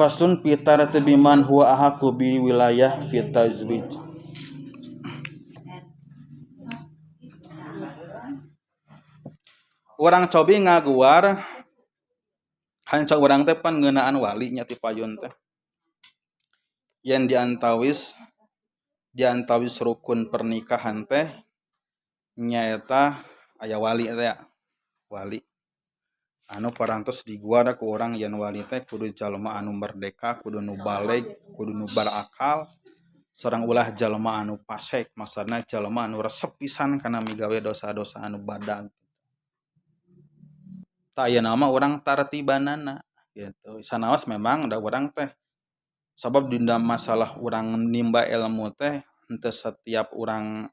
Fasun pitar biman huwa ahaku bi wilayah fitazwij. Orang cobi ngaguar hanca urang teh pan ngeunaan wali nya ti payun teh. Yang diantawis rukun pernikahan teh nyaeta aya wali teh. Wali anu parantos diguar ku urang yen wali teh kudu jalma anu merdeka, kudu nu baleg, kudu nu barakal, sareng ulah jalma anu pasek, maksudna jalma anu resep pisan kana migawe dosa-dosa anu badag. Ta ayeuna mah urang tartibanana gitu. Sanaos memang da urang teh sabab dina masalah urang nimba ilmu teh henteu setiap urang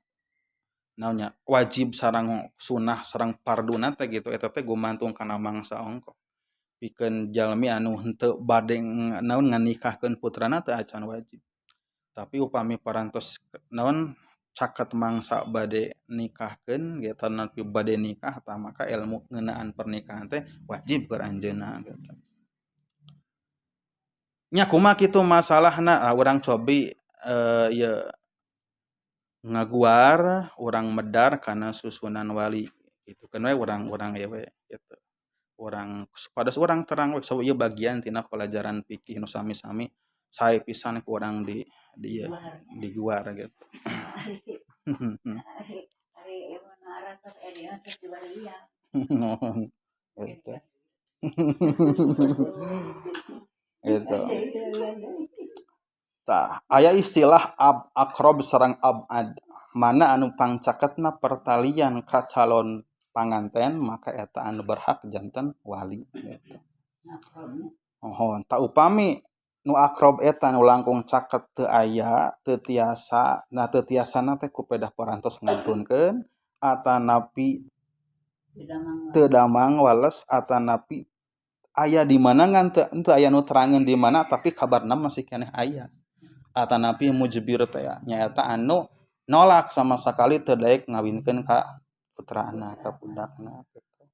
naonnya wajib sareng sunnah sareng farduna teh gitu eta teh gumantung kana mangsa ongko. Pikeun jalmi anu henteu bade naon nganikahkeun putrana teh acan wajib. Tapi upami parantos naon caket mangsa bade nikahkeun gitu nepi bade nikah tah maka ilmu ngeunaan pernikahan teh wajib keur anjeunna gitu. Nya kumaha kitu masalahna urang cobi ieu ngaguar urang medar kana susunan wali gitu kan we urang ieu we gitu. Urang supados urang terang we so ieu bagian tina pelajaran fikih nu sami-sami sae pisan ku urang di ieu diguar gitu. Gitu. Gitu. Tah, aya istilah aqrab sareng abad. Mana anu pangcaketna pertalian ka calon panganten maka eta anu berhak janten wali gitu. Ta upami nu aqrab eta nu langkung caket teu aya, teu tiasa, nah teu tiasana teh ku pedah parantos ngantunkeun atanapi teu damang wales atanapi aya di mana ngan teu aya nu terangeun di mana tapi kabarna masih keneh aya. Atanapi mujbir teh nyaeta anu nolak sama sekali teu daek ngawinkeun ka putrana ka budakna gitu.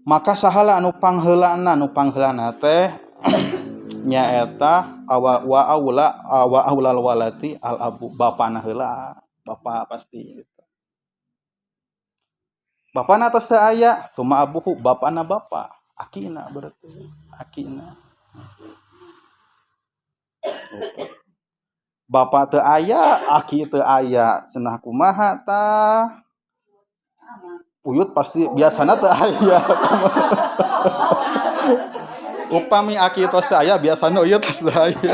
Maka sahala anu pangheulana teh nyaeta wa aulal walati al abu bapana heula, bapa pasti gitu. Bapana tos teu aya, summa abuhu bapana bapa, akina berarti akina. Gitu. Bapa teu aya, aki teu aya, cenah kumaha tah? Uyut pasti biasana teu aya. Upami aki tos teu aya, biasana uyut tos teu aya.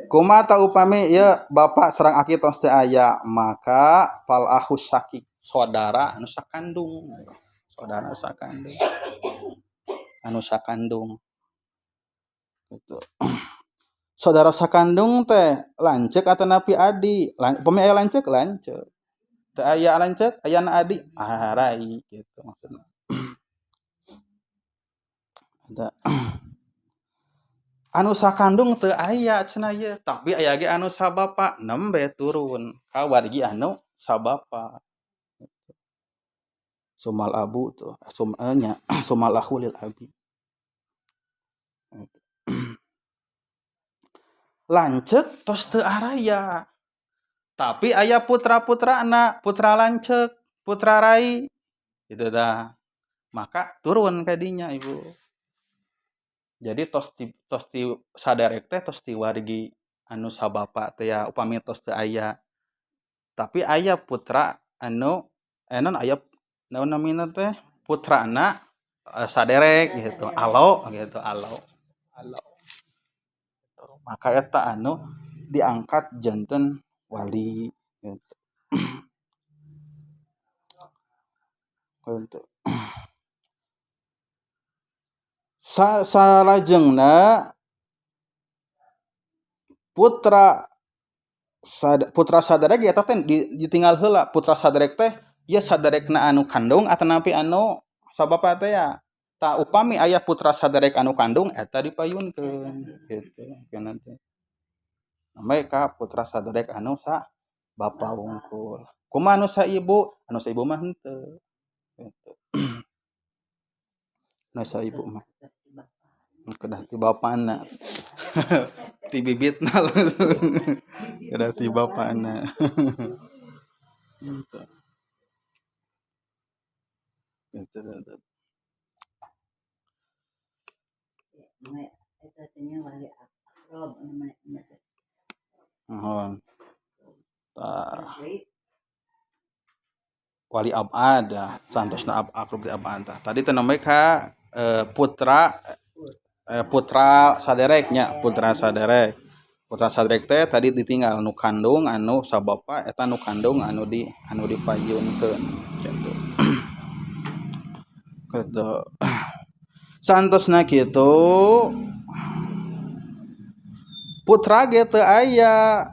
Kumaha tah upami ieu bapa sareng aki tos teu aya, maka fal akhu syaqi, saudara anu sakandung. Saudara sakandung. Anu sakandung. Gitu. Saudara sakandung teh lanceuk atanapi adi. Upami aya lanceuk lanceuk. Teu aya lanceuk ayana adi rai gitu maksudna. Anu sakandung teu aya cenah ieu, tapi aya ge anu sabapa nembe turun ka wargi anu sabapa. Sumal abu tuh, sumal akhu lil abi. Lanceuk tos teu araya. Tapi aya putra-putrana, putra lanceuk, putra rai. Gitu dah. Maka turun ka dinya ibu. Jadi tos ti saderek teh tos ti wargi anu sabapa teh ya upami tos teu aya. Tapi aya putra anu non aya naon namina teh putrana saderek gitu. Alo gitu, alo. Maka eta anu diangkat janten wali gitu. Gitu. Salajengna putra saderek eta teh ditinggal heula. Putra saderek teh ieu saderekna anu kandung atanapi anu sabapa teh ya. Ta upami aya putra saderek anu kandung eta dipayunkeun gitu. Kana teh. Nambe ka putra saderek anu sa bapa wungkul. Kumaha anu sa ibu? Anu sa ibu mah henteu. Gitu. Nasa ibu mah kedah ti bapana ti bibitna langsung kedah ti bapana gitu. Gitu. Nuhun. Tah wali abad ya santosna akrab di abad tah. Tadi teh namanya putra putra sadereknya putra saderek. Putra saderek teh tadi ditinggal nu kandung anu sabapa eta nu kandung anu dipayunkeun gitu. Gitu. Santosna kitu putra ge teu aya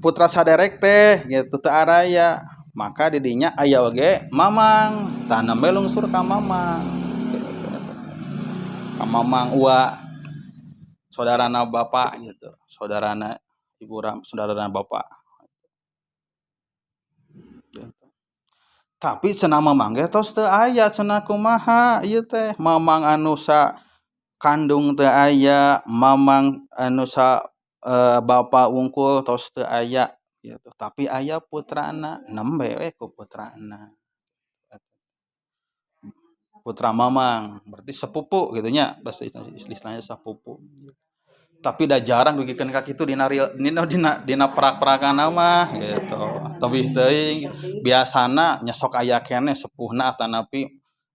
putra saderek teh gitu teu araya maka didinya aya oge mamang tanam lungsur ka mamang gitu. Ka mamang ua saudarana bapak gitu saudarana ibu saudarana bapak gitu. Tapi cenah mamang ge tos teu aya cenah kumaha ieu teh mamang anu sa kandung teu aya mamang anu sa bapa wungkul tos teu aya gitu. Tapi aya putrana nembe we ku putrana putra mamang berarti sepupu gitu nya bahasa istilahnya sepupu. Tapi dah jarang dugikeun ka kitu dina perak-perakan mah gitu. Teuing teuing biasana nya sok aya keneh sepuhna atanapi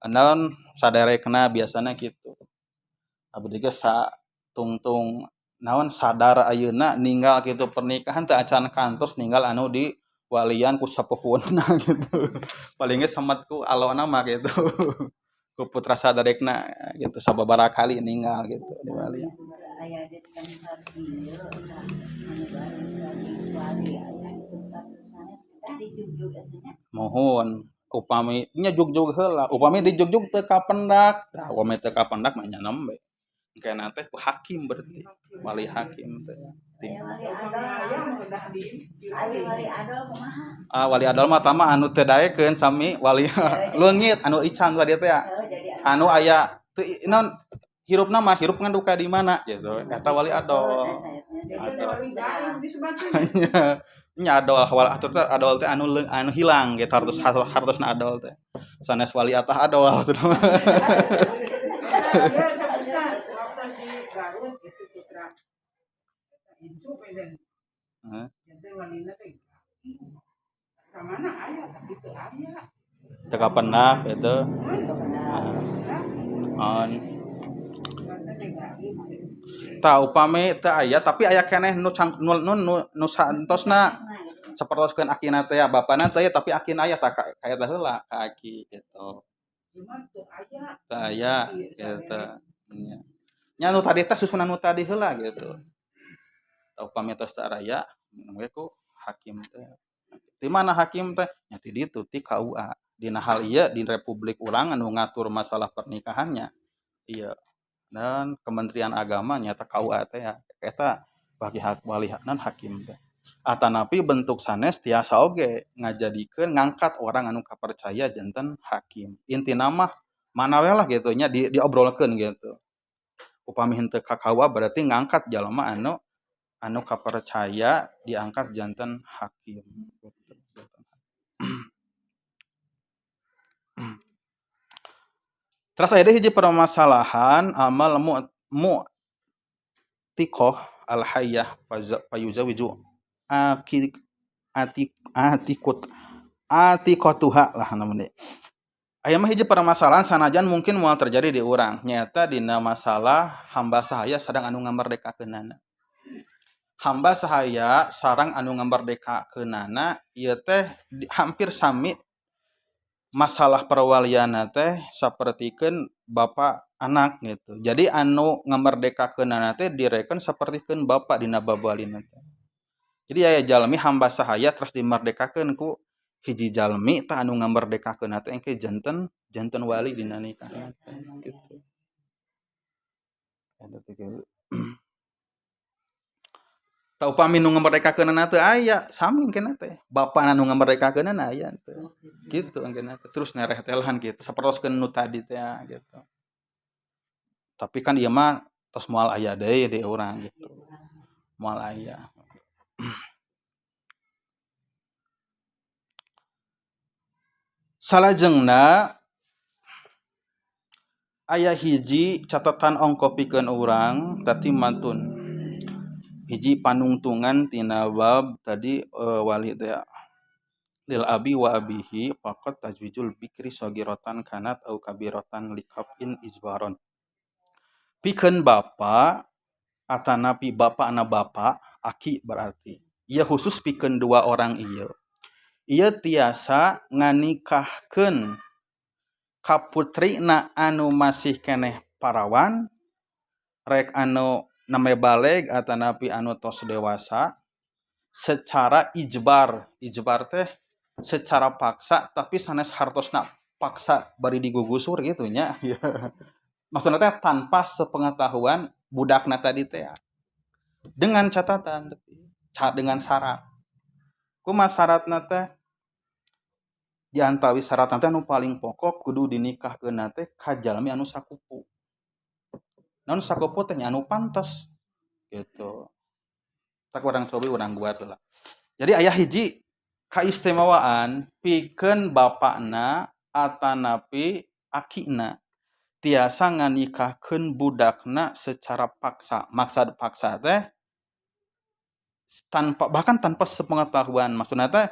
naon saderekna biasana kitu. Abdi ge tungtung naon sadar ayeuna ninggal kitu pernikahan teu acan kantos ninggal anu di walian ku sepuhuna gitu. Paling ge semet ku alona mah gitu. Ku putra sadarekna gitu sababaraha kali ninggal gitu di walian. Mohon upami nya jugjug heula upami di jugjug teu kapendak tah upami teu kapendak mah nya nembe engkena teh ku hakim berarti wali hakim teh wali adol mah tama anu teu daekeun sami wali leungit anu ican tadi teh anu aya teu naon hirupna mah hirup ngan duka di mana gitu eta wali adol nya adol wal adol teh anu hilang gitu hartosna adol teh sanes wali atah adol teu kapendak gitu tah upami teu aya tapi aya keneh nu santosna sapertoskeun akina teh bapana teh tapi akina aya tah kaeta heula ka aki gitu. Teu aya gitu. Nya nu tadi teh susunan nu tadi heula gitu. Upami tos teu aya we ku hakim teh. Di mana hakim teh? Nya ti ditu ti KUA. Dina hal ieu di republik urang anu ngatur masalah pernikahannya. Ieu dan Kementerian Agama nyata KUA teh ya eta bagi wali hakim teh. Atanapi bentuk sanes tiasa oge ngajadikeun ngangkat orang anu kapercaya janten hakim. Intina mah mana we lah gitu nya diobrolkeun gitu. Upami henteu ka KUA berarti ngangkat jalma anu kapercaya diangkat janten hakim. Terus aya hiji permasalahan amal mu'tiqah al-hayyah fayuzawiju atiqatuha lah namanya. Aya mah hiji permasalahan sanajan mungkin moal terjadi di urang nyata dina masalah hamba sahaya sadang anu ngamerdekakeunana. Hamba sahaya sareng anu ngamerdekakeunana ieu teh hampir sami masalah perwalianna teh sapertikeun bapa anak gitu. Jadi anu ngamerdekakeunana teh direken sapertikeun bapa dina babalina teh. Jadi aya jalmi hamba sahaya terus dimerdekakeun ku hiji jalmi tah anu ngamerdekakeunna teh engke janten wali dina nikahna teh gitu. Tak upami nu ngamerdekakeunana teu aya, sami engkena teh. Bapana nu ngamerdekakeunana aya teu. Kitu engkena teh. Terus nereh telehan kitu, sapertoskeun nu tadi teh gitu. Tapi kan ieu mah tos moal aya deui di urang gitu. Moal aya. Salajengna aya hiji catatan ongko pikeun urang tadi mantun. Hiji panungtungan tina bab tadi wali teh lil abi wa abihi faqat tajwijul bikri sagiratan kanat au kabiratan likafin ijbaron. Pikeun bapa atanapi bapana bapa aki berarti. Ieu khusus pikeun dua orang ieu. Ieu tiasa nganikahkeun ka putrina anu masih keneh parawan rek anu name baleg atanapi anu tos dewasa secara ijbar. Ijbar teh secara paksa tapi sanes hartosna paksa bari digugusur gitu nya. Maksudna teh tanpa sepengetahuan budakna tadi teh. Dengan catatan dengan syarat. Kumaha syaratna teh? Di antawis syaratna teh anu paling pokok kudu dinikahkeunna teh ka jalmi anu sakupu. Naon sakupu teh anu pantes gitu. Tak urang cobi urang buat lah. Jadi aya hiji kaistimewaan pikeun bapana atanapi akina tiasa nganikahkeun budakna secara paksa. Maksud paksa teh bahkan tanpa sepengetahuan. Maksudna teh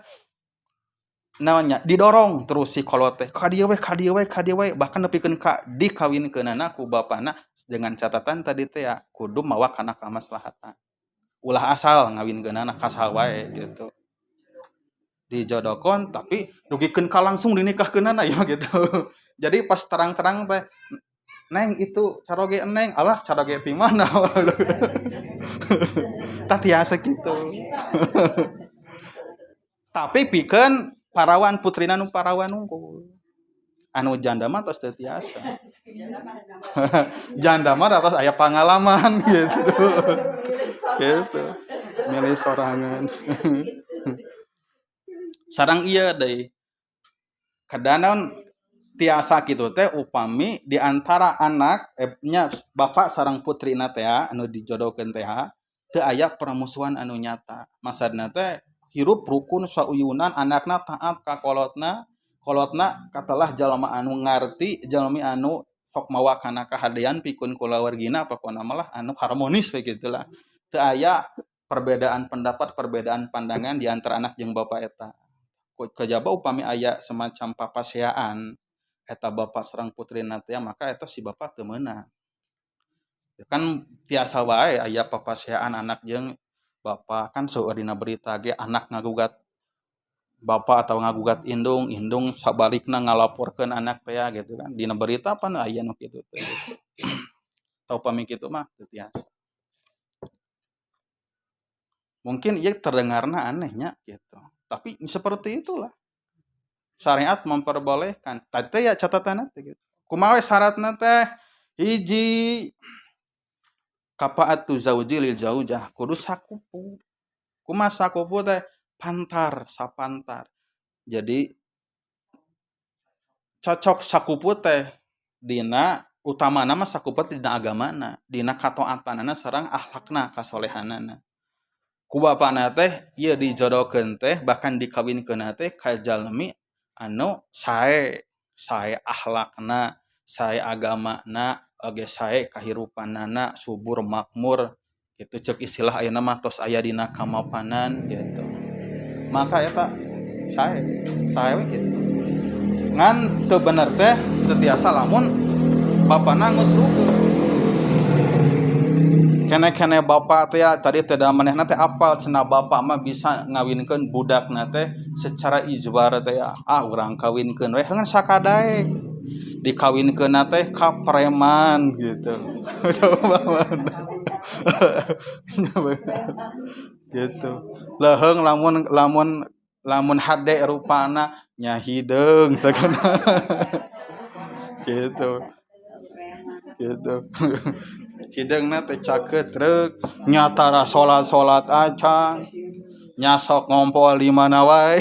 naonnya didorong terus si kolot teh ka dieu we bahkan nepikeun ka dikawinkeunana ku bapana dengan catatan tadi teh ya kudu mawa kana kamaslahatan. Ulah asal ngawinkeunana kasal wae gitu. Dijodohkeun tapi dugikeun ka langsung dinikahkeunana ya gitu. Jadi pas terang-terang teh Neng itu caroge eneng, alah caroge ti mana? Tah tiasa kitu. Tapi pikeun parawan putrina nu parawan unggul. Anu janda mah tos teu tiasa. Janda mah tos aya pangalaman gitu. Gitu. Milih sorangan. Sareng ieu deui. Kadanaon tiasa kitu teh upami di antara anak nya bapak sareng putrina teh anu dijodohkeun teh teu aya permusuhan anu nyata. Maksudna teh hirup rukun sauyunan anakna taat ka kolotna katalah jalma anu ngarti jalmi anu sok mawa kana kahadean pikeun kulawargina pokona malah anu harmonis we gitulah. Teu aya perbedaan pendapat, perbedaan pandangan di antara anak jeung bapa eta. Kajaba upami aya semacam papaseaan eta bapa sareng putrina teh maka eta si bapa teu meunang. Kan tiasa wae aya papaseaan anak jeung bapa kan seueur dina berita ge anak ngagugat bapa atau ngagugat indung sabalikna ngalaporkeun anak teh gitu kan. Dina berita pan aya nu kitu teh gitu. Tau upami kitu mah teu tiasa. Mungkin ieu terdengarna anehnya gitu. Tapi seperti itulah. Syariat memperbolehkan. Tadi ya catatanna teh gitu. Kumaha syaratna teh? Hiji kafaatu zauji lil zaujah kudu sakupu. Kumaha sakupu teh? Pantar, sapantar. Jadi cocok sakupu teh dina utamana mah sakupu dina agamana, dina kataatannana sareng akhlakna, kasolehanana. Ku bapana teh ieu dijodohkeun teh bahkan dikawinkeunna teh ka jalmi anu sae akhlakna, sae agamana, oge sae kahirupanana, subur makmur. Gitu ceuk istilah ayeuna mah tos aya dina kamapanan gitu. Maka eta sae we kitu. Ngan teu bener teh teu tiasa lamun bapana ngusrukeun. Kene bapa teh tadi teh da manehna teh apal cenah bapa mah bisa ngawinkeun budakna teh secara ijbar teh urang kawinkeun we heungan sakadaek dikawinkeunna teh ka preman gitu. Gitu. Leheung lamun hade rupana nya hideung sagana. Gitu. hidungna teh cakeut trek nyatara salat acan nyasok ngompol di mana wae.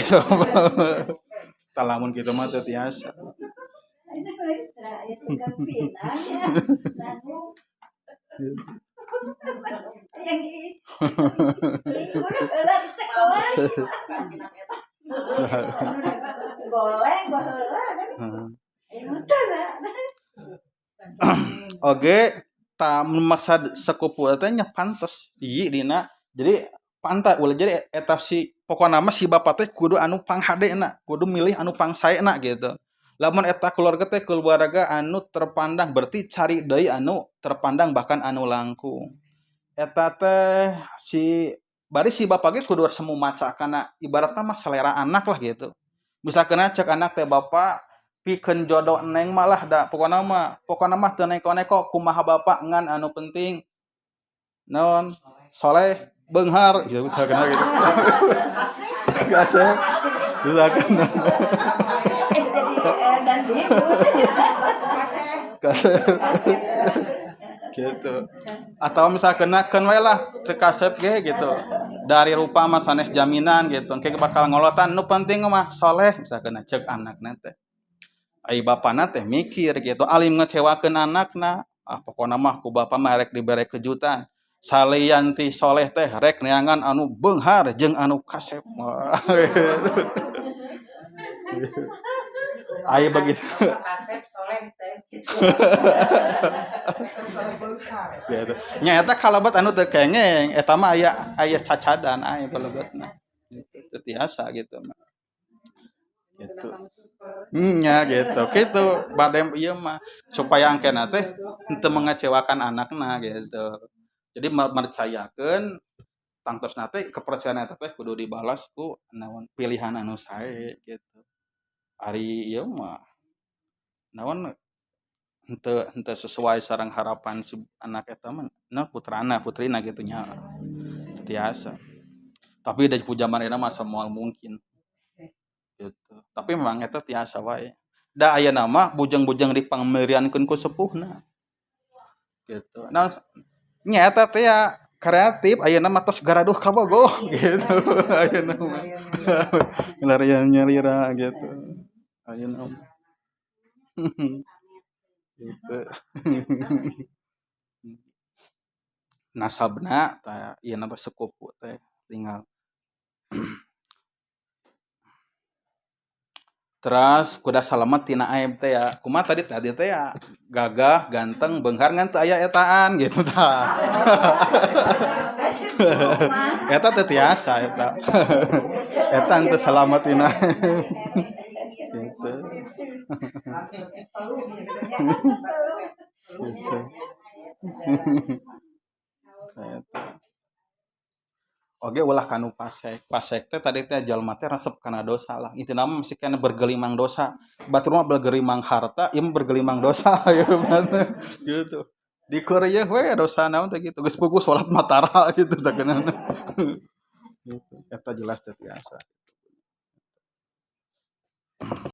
Talamun kitu mah teu tiasa. Oge tak memaksa sepupu teh nya pantes ieu dina jadi pantas ulah jadi eta si pokona mah si bapa teh kudu anu panghadena kudu milih anu pangsaena gitu lamun eta keluarga teh keluarga anu terpandang berarti cari deui anu terpandang bahkan anu langkung eta teh si bari si bapa ge kudu semu maca kana ibaratna mah selera anak lah gitu misalkeun cek anak teh bapa pikeun jodoh neng malah da pokona mah teu neko-neko kumaha bapa ngan anu penting naon soleh beunghar gitu misalkeun gitu gasep misalkeun gasep gitu atau misalkeun keun we lah teu kasep ge gitu dari rupa mah sanes jaminan gitu engke bakal ngolotan nu penting mah soleh misalkeun cek anakna teh ai bapana teh mikir gitu alim ngecewakeun anakna pokona mah ku bapa mah rek dibere kejutan salian ti soleh teh rek neangan anu beunghar jeung anu kasep ai begitu kasep soleh teh gitu nya eta kalabat anu teu kengeng eta mah aya cacadan aya kalebetna gitu tiasa gitu mah gitu nya gitu badem ieu mah supaya angkena teh henteu mengecewakan anakna gitu jadi mercayakeun tangtosna teh kepercayaan eta teh kudu dibalas ku naon pilihan anu sae gitu ari ieu mah naon henteu sesuai sareng harapan si anak eta mah nah putrina gitu nya tiasa tapi da pujaman mah samoal mungkin gitu. Tapi memang eta tiasa wae. Da aya nama bujang-bujang dipangmeureankeun ku sepuhna. Gitu. Nah, nya eta teh ya kreatif ayeuna mah tos garaduh kabogoh gitu. Ayeuna mah. Larian nyalira gitu. Ayeuna mah. Gitu. Nasabna tah ieu na sepupu teh tinggal Terus kuda salamet tina aib teh ya. Kumaha tadi teh ya gagah, ganteng, beunghar ngan teu aya etaan gitu tah. Eta teh tiasa eta. Eta teu salamet tina gitu. Gitu. Oge ulah kanu pasek. Pasek teh tadi teh jalma teh resep kana dosa lah. Intina mah masih kana bergelimang dosa. Batur mah bergelimang harta, ieu bergelimang dosa gitu. Di Korea we dosa naon teh gitu. Geus puguh salat matara gitu sakeunana. Gitu. Eta jelas teh tiasa.